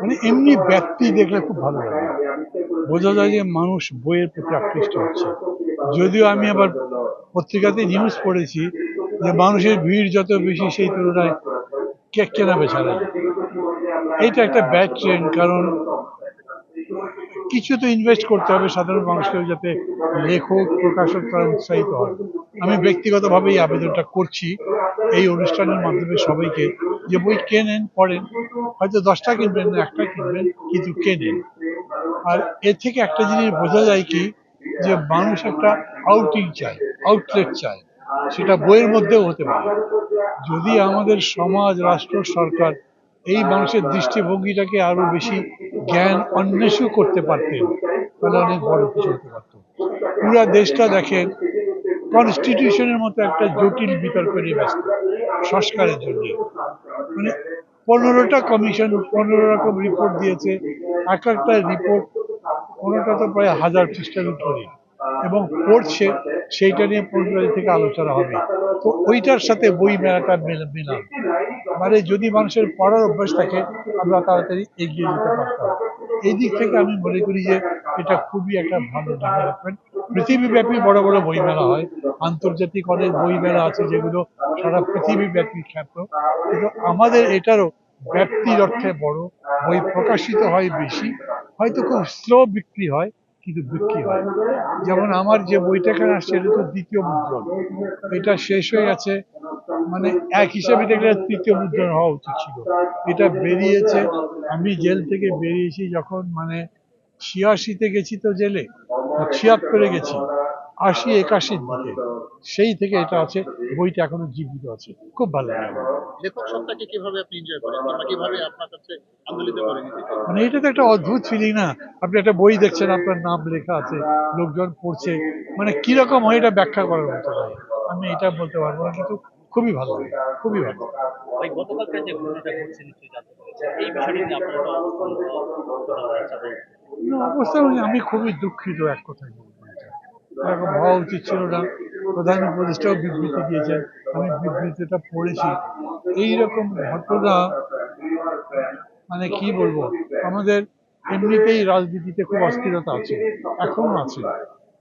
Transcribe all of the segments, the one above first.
মানে এমনি ব্যক্তি দেখলে খুব ভালো লাগে, বোঝা যায় যে মানুষ বইয়ের প্রতি আকৃষ্ট হচ্ছে। যদিও আমি আবার পত্রিকাতে নিউজ পড়েছি যে মানুষের ভিড় যত বেশি সেই তুলনায় কেক কেনা বেচা নেই। এইটা একটা ব্যাড ট্রেন্ড, কারণ কিছু তো ইনভেস্ট করতে হবে সাধারণ মানুষকে, যাতে লেখক প্রকাশক তারা উৎসাহিত হয়। আমি ব্যক্তিগতভাবে এই আবেদনটা করছি এই অনুষ্ঠানের মাধ্যমে সবাইকে, যে বই কেনেন পড়েন, হয়তো 10টা কিনবেন না, একটা কিনবেন, কিন্তু কেনেন। আর এর থেকে একটা জিনিস বোঝা যায় কি, যে মানুষ একটা আউটিং চায়, আউটলেট চায়, সেটা বইয়ের মধ্যেও হতে পারে। যদি আমাদের সমাজ, রাষ্ট্র, সরকার এই মানুষের দৃষ্টিভঙ্গিটাকে আরো বেশি জ্ঞান অন্বেষণ করতে পারতেন, তাহলে অনেক বড় কিছু হতে পারত। পুরা দেশটা দেখেন কনস্টিটিউশনের মতো একটা জটিল বিতর্ক নিয়ে ব্যস্ত সংস্কারের জন্য। মানে 15টা কমিশন 15 রকম রিপোর্ট দিয়েছে, এক একটা রিপোর্ট কোনোটা তো প্রায় 1000 পৃষ্ঠার উপরে, এবং পড়ছে সেইটা নিয়ে 15 থেকে আলোচনা হবে। তো ওইটার সাথে বই মেলাটা মেলাম, মানে যদি মানুষের পড়ার অভ্যাস থাকে আমরা তাড়াতাড়ি এগিয়ে যেতে পারতাম। এই দিক থেকে আমি মনে করি যে এটা খুবই একটা ভালো ডেভেলপমেন্ট। পৃথিবীব্যাপী বড় বড় বই মেলা হয়, আন্তর্জাতিক অনেক বই মেলা আছে যেগুলো সারা পৃথিবীব্যাপী খ্যাত, কিন্তু আমাদের এটারও ব্যাপ্তির অর্থে বড়, বই প্রকাশিত হয় বেশি, হয়তো খুব স্লো বিক্রি হয়, কিন্তু বিক্রি হয়। যেমন আমার যে বইটা এখানে আসছে এটা তো দ্বিতীয় মুদ্রণ, এটা শেষ হয়ে গেছে, মানে এক হিসেবে দেখলে তৃতীয় মুদ্রণ হওয়া উচিত ছিল। এটা বেরিয়েছে, আমি জেল থেকে বেরিয়েছি যখন, মানে 86-তে গেছি তো জেলে, 76-এ গেছি, 80-81-র দিকে, সেই থেকে এটা আছে, বইটা এখনো জীবিত আছে, খুব ভালো লাগে আমার। লেখক সত্তাকে কিভাবে আপনি এনজয় করেন কিংবা কিভাবে আপনার কাছে আন্দোলিত করে নিজেকে? মানে এটা তো একটা অদ্ভুত ফিলিং না, আপনি একটা বই দেখছেন, আপনার নাম লেখা আছে, লোকজন পড়ছে, মানে কিরকম হয় এটা ব্যাখ্যা করার মতো নয়, আমি এটা বলতে পারবো না, কিন্তু খুবই ভালো লাগে, খুবই ভালো। ভাই গতকালকে যে ঘটনাটা ঘটছে নিশ্চয়ই জানতে পেরেছেন। এই বিষয়টা নিয়ে আপনার একটা অবস্থান বা কোথাও আছে বলতে? না, অবস্থা আমি খুবই দুঃখিত, এক কথায় বলবো এটা এরকম হওয়া উচিত ছিল না। প্রধান উপদেষ্টাও বিবৃতি দিয়েছেন, আমি বিবৃতিটা পড়েছি। এইরকম ঘটনা, মানে কি বলবো, আমাদের এমনিতেই রাজনীতিতে খুব অস্থিরতা আছে, এখনো আছে।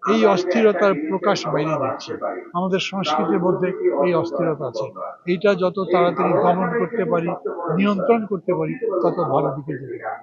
এই অস্থিরতার প্রকাশ বাইরে দিচ্ছে, আমাদের সংস্কৃতির মধ্যে এই অস্থিরতা আছে। এইটা যত তাড়াতাড়ি দমন করতে পারি, নিয়ন্ত্রণ করতে পারি, তত ভালো দিকে যেতে পারি।